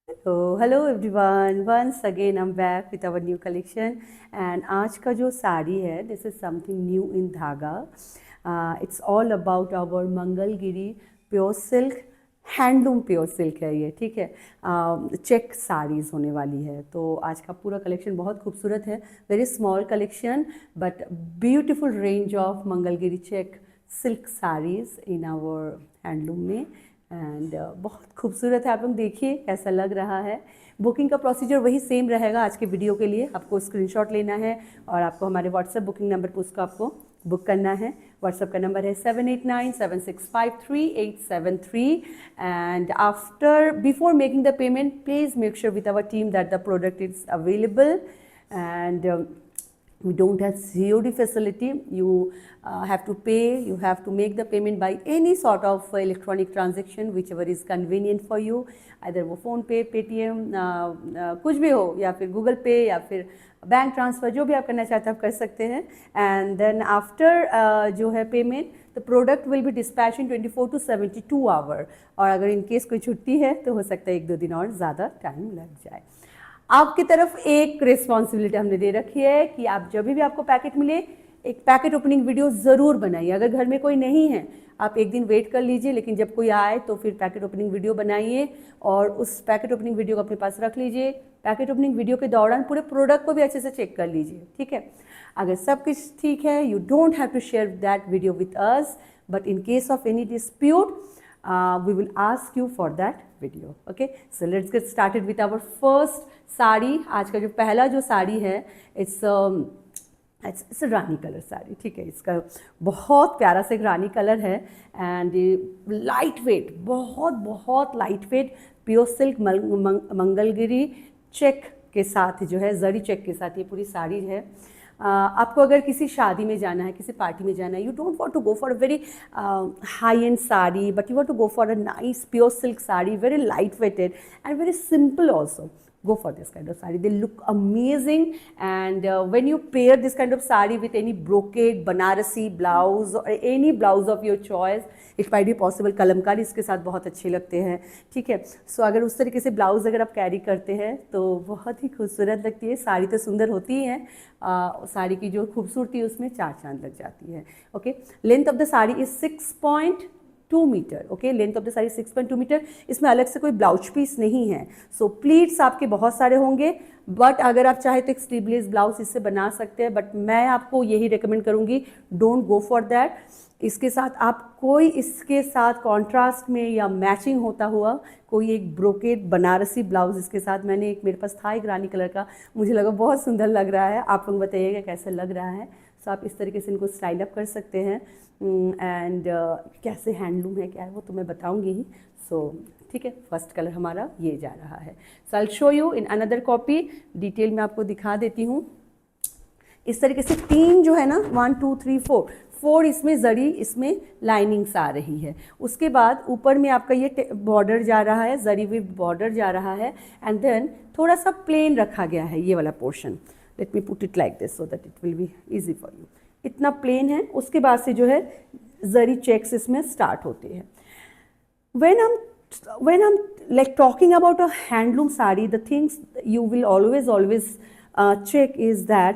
So hello everyone, once again I'm back with our new collection and आज का जो साड़ी है this is something new in धागा. It's all about our Mangalagiri pure silk handloom pure silk है ये, ठीक है. चेक साड़ीज़ होने वाली है. तो आज का पूरा कलेक्शन बहुत खूबसूरत है. Very small collection but beautiful range of Mangalagiri check silk saris in our handloom में एंड बहुत खूबसूरत है. आप लोग देखिए कैसा लग रहा है. बुकिंग का प्रोसीजर वही सेम रहेगा आज के वीडियो के लिए. आपको स्क्रीनशॉट लेना है और आपको हमारे व्हाट्सएप बुकिंग नंबर पर उसको आपको बुक करना है. व्हाट्सएप का नंबर है 7897653873 and after before making the payment please make sure with our team that the product is available and we don't have COD facility. You have to pay, you have to make the payment by any sort of electronic transaction whichever is convenient for you. either वो phone पे, Paytm, कुछ भी हो, या फिर Google पे, या फिर बैंक ट्रांसफ़र, जो भी आप करना चाहते हैं आप कर सकते हैं. एंड देन आफ्टर जो है payment the product will be dispatch in 24 to 72 hour. और अगर इन केस कोई छुट्टी है तो हो सकता है 1-2 दिन और ज़्यादा टाइम लग जाए. आपकी तरफ एक रिस्पॉन्सिबिलिटी हमने दे रखी है कि आप जब भी आपको पैकेट मिले एक पैकेट ओपनिंग वीडियो ज़रूर बनाइए. अगर घर में कोई नहीं है आप एक दिन वेट कर लीजिए, लेकिन जब कोई आए तो फिर पैकेट ओपनिंग वीडियो बनाइए और उस पैकेट ओपनिंग वीडियो को अपने पास रख लीजिए. पैकेट ओपनिंग वीडियो के दौरान पूरे प्रोडक्ट को भी अच्छे से चेक कर लीजिए, ठीक है. अगर सब कुछ ठीक है you don't have to share that video with us, but in case of any dispute we will ask you for that video. Okay, so let's get started with our first sari. आज का जो पहला जो साड़ी है it's रानी कलर साड़ी, ठीक है. इसका बहुत प्यारा सा एक रानी कलर है एंड लाइट वेट, बहुत बहुत light weight pure silk Mangalagiri check के साथ जो है, जरी चेक के साथ ये पूरी साड़ी है. आपको अगर किसी शादी में जाना है, किसी पार्टी में जाना है, you don't want to go for a very high end sari but you want to go for a nice pure silk sari, very light weighted and very simple also. Go for this kind of saree. They look amazing and when you pair this kind of saree with any brocade Banarasi blouse or any blouse of your choice, it might be possible. Kalamkari इसके साथ बहुत अच्छे लगते हैं, ठीक है. सो अगर उस तरीके से ब्लाउज अगर आप कैरी करते हैं तो बहुत ही खूबसूरत लगती है. साड़ी तो सुंदर होती ही है, साड़ी की जो खूबसूरती उसमें चार चांद लग जाती है. Okay, length of the sari is 6.2 metre. Okay, length of the sari 6.2 metre. इसमें अलग से कोई ब्लाउज पीस नहीं है. सो प्लीट्स आपके बहुत सारे होंगे बट अगर आप चाहे तो एक स्लीवलेस ब्लाउज इससे बना सकते हैं, बट मैं आपको यही रिकमेंड करूँगी, डोंट गो फॉर दैट. इसके साथ आप कोई इसके साथ कॉन्ट्रास्ट में या मैचिंग होता हुआ कोई एक ब्रोकेड बनारसी ब्लाउज इसके साथ, मैंने एक मेरे पास था एक रानी कलर का, मुझे लगा बहुत सुंदर लग रहा है. आप लोग बताइएगा कैसा लग रहा है. सो आप इस तरीके से इनको स्टाइल अप कर सकते हैं एंड कैसे हैंडलूम है क्या है वो तो मैं बताऊंगी ही. सो ठीक है, फर्स्ट कलर हमारा ये जा रहा है. So I will show you in another copy. Detail में आपको दिखा देती हूँ. इस तरीके से तीन जो है ना, 1 2 3 4 इसमें जरी, इसमें लाइनिंग्स आ रही है. उसके बाद ऊपर में आपका ये बॉर्डर जा रहा है, जरी विद बॉर्डर जा रहा है एंड देन थोड़ा सा प्लेन रखा गया है ये वाला portion. Let me put it like this so that it will be easy for you. इतना प्लेन है. उसके बाद से जो है जरी चेक्स इसमें स्टार्ट होते हैं. when I'm like talking about a handloom sari, the things you will always check is that,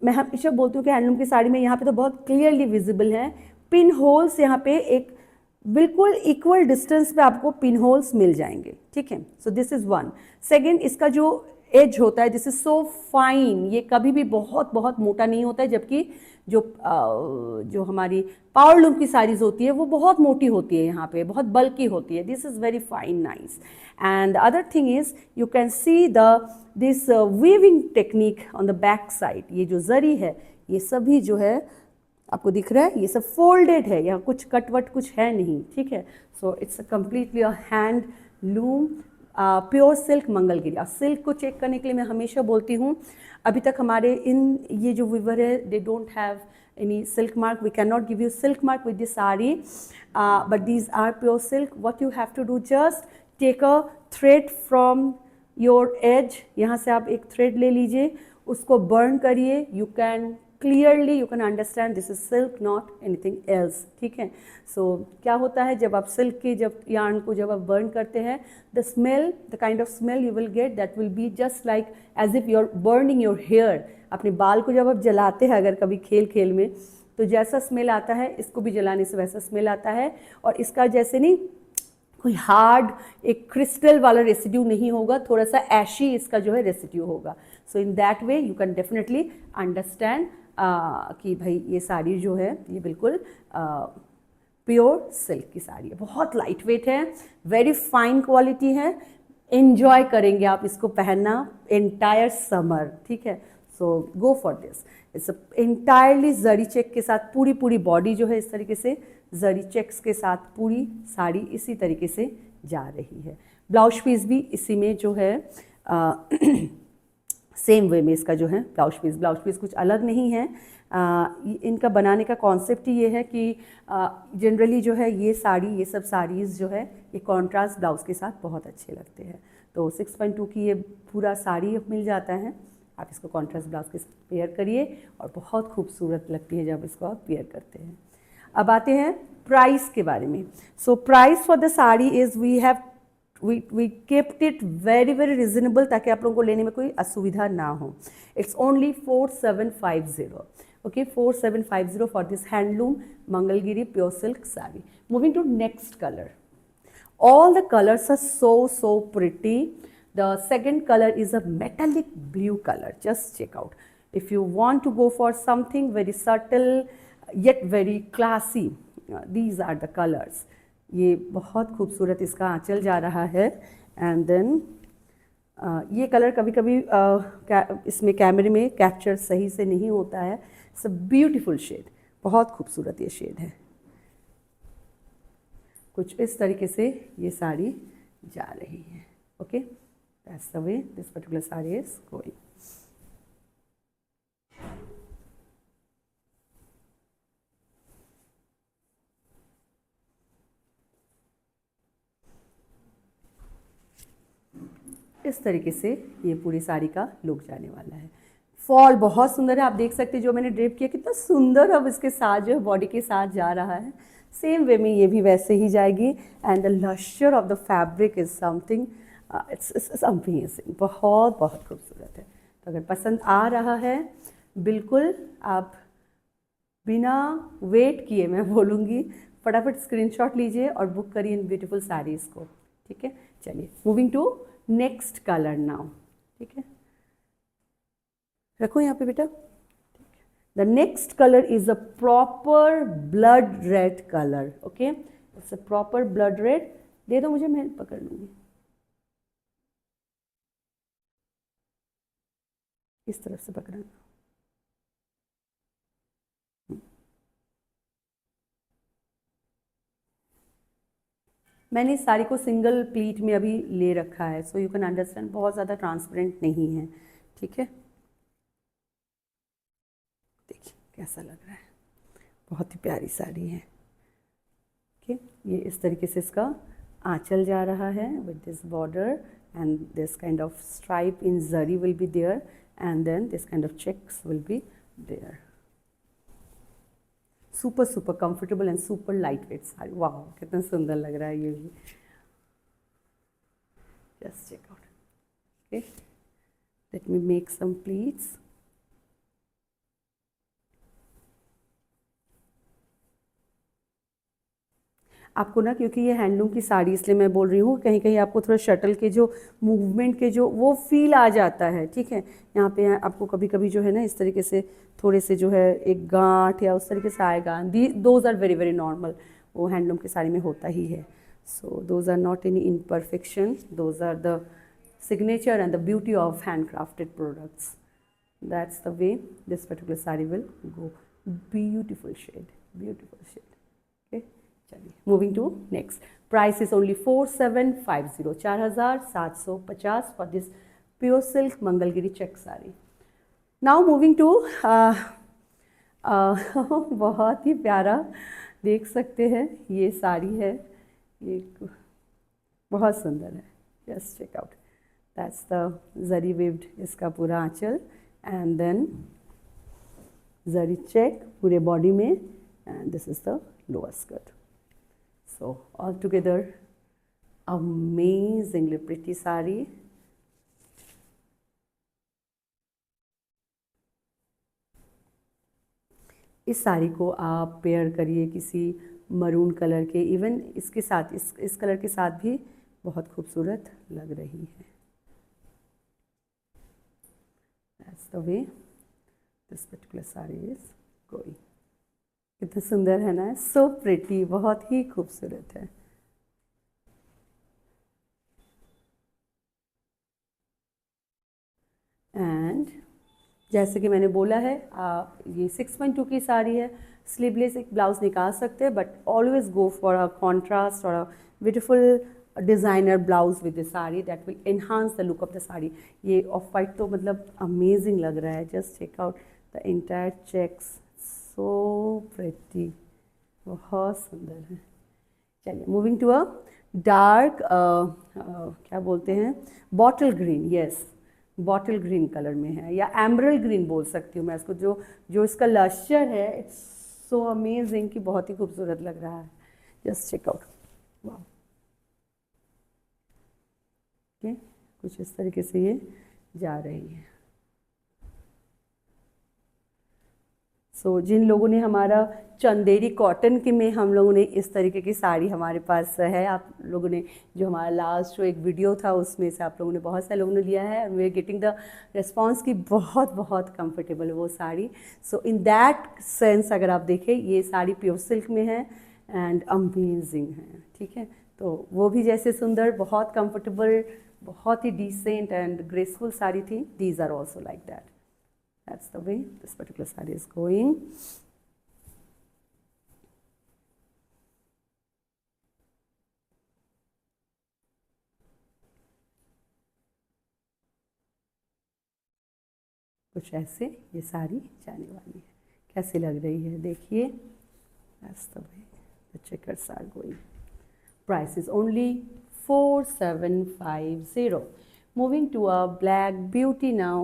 मैं हमेशा बोलती हूँ कि हैंडलूम की साड़ी में यहाँ पे तो बहुत क्लियरली विजिबल है पिन होल्स. यहाँ पे एक बिल्कुल इक्वल डिस्टेंस पे आपको पिन होल्स मिल जाएंगे, ठीक है. So this is one. Second, इसका जो एज होता है दिस इज सो फाइन, ये कभी भी बहुत बहुत मोटा नहीं होता है, जबकि जो हमारी पावर लूम की साड़ीज होती है वो बहुत मोटी होती है, यहाँ पे बहुत बल्की होती है. This is very fine, nice. And the other thing is you can see this weaving technique on the back side. ये जो जरी है ये सभी जो है आपको दिख रहा है, ये सब फोल्डेड है, यहाँ कुछ कटवट कुछ है नहीं, ठीक है. So it's completely a hand loom pure silk Mangalagiri. Silk को चेक करने के लिए मैं हमेशा बोलती हूँ, अभी तक हमारे इन ये जो वीवर है they don't have any silk mark. We can not give you silk mark with this sari but these are pure silk. What you have to do, just take a thread from your edge. यहाँ से आप एक thread ले लीजिए, उसको burn करिए. You can clearly you can understand this is silk not anything else, ठीक है। सो क्या होता है जब आप सिल्क के जब यार्न को जब आप बर्न करते हैं, the smell, the kind of smell you will get that will be just like as if you are burning your hair. अपने बाल को जब आप जलाते हैं अगर कभी खेल खेल में, तो जैसा स्मेल आता है इसको भी जलाने से वैसा स्मेल आता है, और इसका जैसे नहीं कोई हार्ड एक क्रिस्टल वाला रेसिड्यू नहीं होगा, थोड़ा सा ऐशी इसका जो है रेसिड्यू होगा। So in that way you can definitely understand कि भाई ये साड़ी जो है ये बिल्कुल प्योर सिल्क की साड़ी है, बहुत लाइट वेट है, वेरी फाइन क्वालिटी है, एंजॉय करेंगे आप इसको पहनना एंटायर समर, ठीक है। So go for this. It's entirely zari check के साथ पूरी बॉडी जो है इस तरीके से जरी चेक्स के साथ पूरी साड़ी इसी तरीके से जा रही है। ब्लाउज पीस भी इसी में जो है सेम वे में इसका जो है ब्लाउज पीस कुछ अलग नहीं है। इनका बनाने का कॉन्सेप्ट ही ये है कि जनरली जो है ये साड़ी, ये सब साड़ीज़ जो है ये कॉन्ट्रास्ट ब्लाउज के साथ बहुत अच्छे लगते हैं। तो 6.2 की ये पूरा साड़ी मिल जाता है, आप इसको कॉन्ट्रास्ट ब्लाउज के साथ पेयर करिए और बहुत खूबसूरत लगती है जब इसको आप पेयर करते हैं। अब आते हैं प्राइस के बारे में। So price for the sari is we kept it very reasonable ताकि आप लोगों को लेने में कोई असुविधा ना हो। It's only 4750, okay, 4750 for this handloom Mangalagiri pure silk sari. Moving to next colour, all the colors are so pretty. The second color is a metallic blue color, just check out. If you want to go for something very subtle yet very classy, these are the colors. ये बहुत खूबसूरत इसका आंचल जा रहा है, and then ये colour कभी कभी इसमें कैमरे में कैप्चर सही से नहीं होता है। इट्स अ ब्यूटीफुल शेड, बहुत खूबसूरत ये शेड है। कुछ इस तरीके से ये साड़ी जा रही है, okay, that's the way this particular sari is going. इस तरीके से ये पूरी साड़ी का लुक जाने वाला है। फॉल बहुत सुंदर है, आप देख सकते हैं जो मैंने ड्रेप किया कितना सुंदर अब इसके साथ जो है बॉडी के साथ जा रहा है। सेम वे में ये भी वैसे ही जाएगी, and the lustre of the fabric is something, it's amazing, बहुत खूबसूरत है। तो अगर पसंद आ रहा है बिल्कुल आप बिना वेट किए मैं बोलूँगी फटाफट स्क्रीनशॉट लीजिए और बुक करिए इन ब्यूटीफुल साड़ीज़ को, ठीक है। चलिए moving to next colour now, ठीक है, रखो यहाँ पे बेटा। The next color is a proper blood red color, okay? It's a proper blood red. दे दो मुझे, मैं पकड़ लूँगी। इस तरफ से पकड़ना। मैंने इस साड़ी को सिंगल प्लीट में अभी ले रखा है, सो यू कैन अंडरस्टैंड बहुत ज़्यादा ट्रांसपेरेंट नहीं है, ठीक है। देखिए कैसा लग रहा है, बहुत ही प्यारी साड़ी है, ओके। ये इस तरीके से इसका आंचल जा रहा है with this border and this kind of stripe in zari will be there, and then this kind of checks will be there. Super comfortable and super light weight sari, वाह कितना सुंदर लग रहा है ये भी। Just check out, okay, let me make some pleats. आपको ना, क्योंकि ये हैंडलूम की साड़ी इसलिए मैं बोल रही हूँ, कहीं कहीं आपको थोड़ा शटल के जो मूवमेंट के जो वो फील आ जाता है, ठीक है। यहाँ पे आपको कभी कभी जो है ना इस तरीके से थोड़े से जो है एक गांठ या उस तरीके से आएगा, दोज आर वेरी नॉर्मल, वो हैंडलूम की साड़ी में होता ही है। So those are not any imperfection, those are the signature and the beauty of hand crafted products. That's the way this particular sari will go. Beautiful shade, okay. चलिए moving to next, price is only 4750, 4750 for this pure silk Mangalagiri check sari. Now moving to बहुत ही प्यारा, देख सकते हैं ये साड़ी है, ये बहुत सुंदर है, just check out, that's the zari weaved इसका पूरा आंचल, एंड देन जरी चेक पूरे बॉडी में, and this is the lower skirt. So all together amazingly pretty sari. इस साड़ी को आप पेयर करिए किसी मरून कलर के, इवन इसके साथ इस कलर के साथ भी बहुत खूबसूरत लग रही है. That's the way this particular sari is going. कितना सुंदर है ना, सो प्रिटी, बहुत ही खूबसूरत है. एंड जैसे कि मैंने बोला है, आप ये 6.2 की साड़ी है, स्लीवलेस एक ब्लाउज निकाल सकते हैं, but always go for a contrast और a beautiful designer blouse with the sari that will enhance the look of the sari. ये ऑफ वाइट तो मतलब अमेजिंग लग रहा है. Just check out the entire checks, so pretty, बहुत सुंदर है. चलिए मूविंग टू अ डार्क क्या बोलते हैं, bottle green. Yes, bottle green colour में है, या एमरल्ड ग्रीन बोल सकती हूँ मैं इसको. जो इसका लश्चर है, इट्स सो अमेजिंग कि बहुत ही खूबसूरत लग रहा है. Just check out. वाह, ओके, कुछ इस तरीके से ये जा रही है. सो जिन लोगों ने हमारा चंदेरी कॉटन के में हम लोगों ने इस तरीके की साड़ी हमारे पास है, आप लोगों ने जो हमारा लास्ट जो एक वीडियो था उसमें से आप लोगों ने, बहुत सारे लोगों ने लिया है, we are getting the response की बहुत बहुत कंफर्टेबल है वो sari. So in that sense अगर आप देखें, ये साड़ी प्योर सिल्क में है एंड अमेजिंग है. ठीक है, तो वो भी जैसे सुंदर, बहुत कंफर्टेबल, बहुत ही डिसेंट एंड ग्रेसफुल साड़ी थी. These are also like that. That's the way this particular saree is going. कुछ ऐसे ये साड़ी जाने वाली है. कैसी लग रही है देखिए. That's the way the checkers are going. Price is only 4750. Moving to a black beauty now.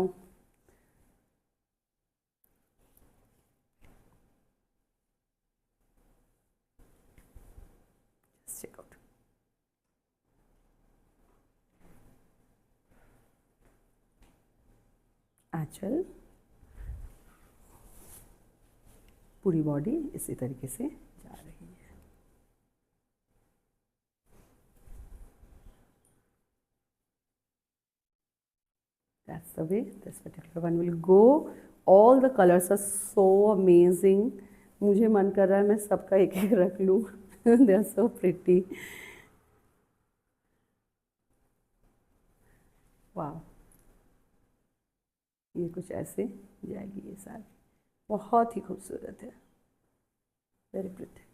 Check out. आंचल, पूरी बॉडी इसी तरीके से जा रही है. That's the way this particular one will go. All the colors are so amazing. मुझे मन कर रहा है मैं सबका एक एक रख लूँ. They are so pretty. वाह, ये कुछ ऐसे जाएगी ये साड़ी. बहुत ही खूबसूरत है, वेरी प्रिटी.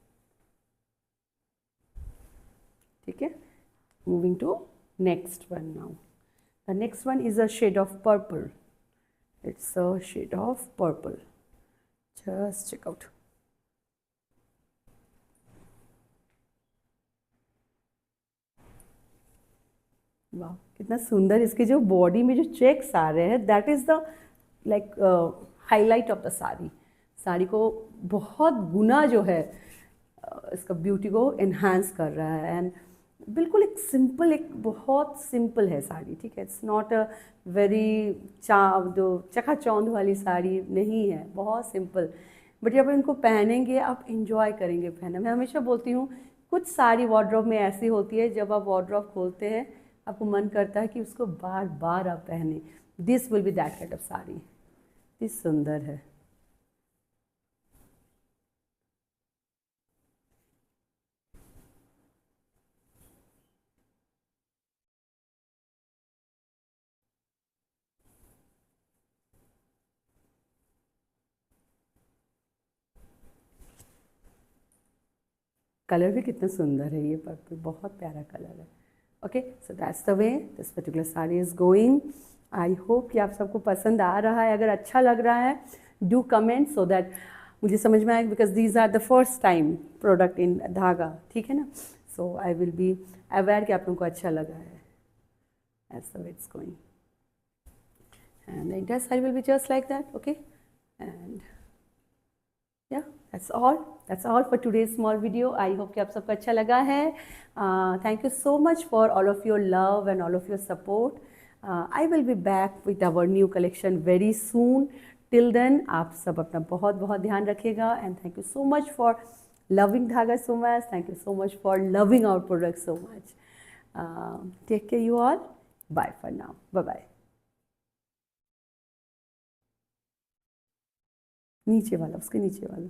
ठीक है, moving to next one now. The next one is a shade of purple. It's a shade of purple. Just check out. वाह, कितना सुंदर. इसके जो बॉडी में जो चेक्स आ रहे हैं, that is the like highlight of the sari. Sari को बहुत गुना जो है इसका ब्यूटी को एनहांस कर रहा है. एंड बिल्कुल एक सिंपल, एक बहुत सिंपल है साड़ी. ठीक है, इट्स नॉट अ वेरी जो चकाचौंध वाली साड़ी नहीं है, बहुत सिंपल. बट जब इनको पहनेंगे आप इंजॉय करेंगे पहनना. मैं हमेशा बोलती हूँ, कुछ साड़ी वार्डरोब में ऐसी होती है, जब आप वार्डरोब खोलते हैं आपको मन करता है कि उसको बार बार आप पहने. This will be that kind of sari. इतनी सुंदर है. कलर भी कितना सुंदर है, ये पर्पल बहुत प्यारा कलर है. Okay, so that's the way this particular sari is going. I hope कि आप सबको पसंद आ रहा है. अगर अच्छा लग रहा है, डू कमेंट सो दैट मुझे समझ में आए, because these are the first time product in धागा. ठीक है ना, so I will be aware कि आप लोगों को अच्छा लगा है. That's the way it's going. And the entire sari will be just like that. Okay, and yeah that's all for today's small video. I hope कि आप सबको अच्छा लगा है. Thank you so much for all of your love and all of your support. I will be back with our new collection very soon. Till then आप सब अपना बहुत बहुत ध्यान रखिएगा and thank you so much for loving Dhaga so much. Thank you so much for loving our product so much. Take care you all. Bye for now. Bye bye. नीचे वाला, उसके नीचे वाला.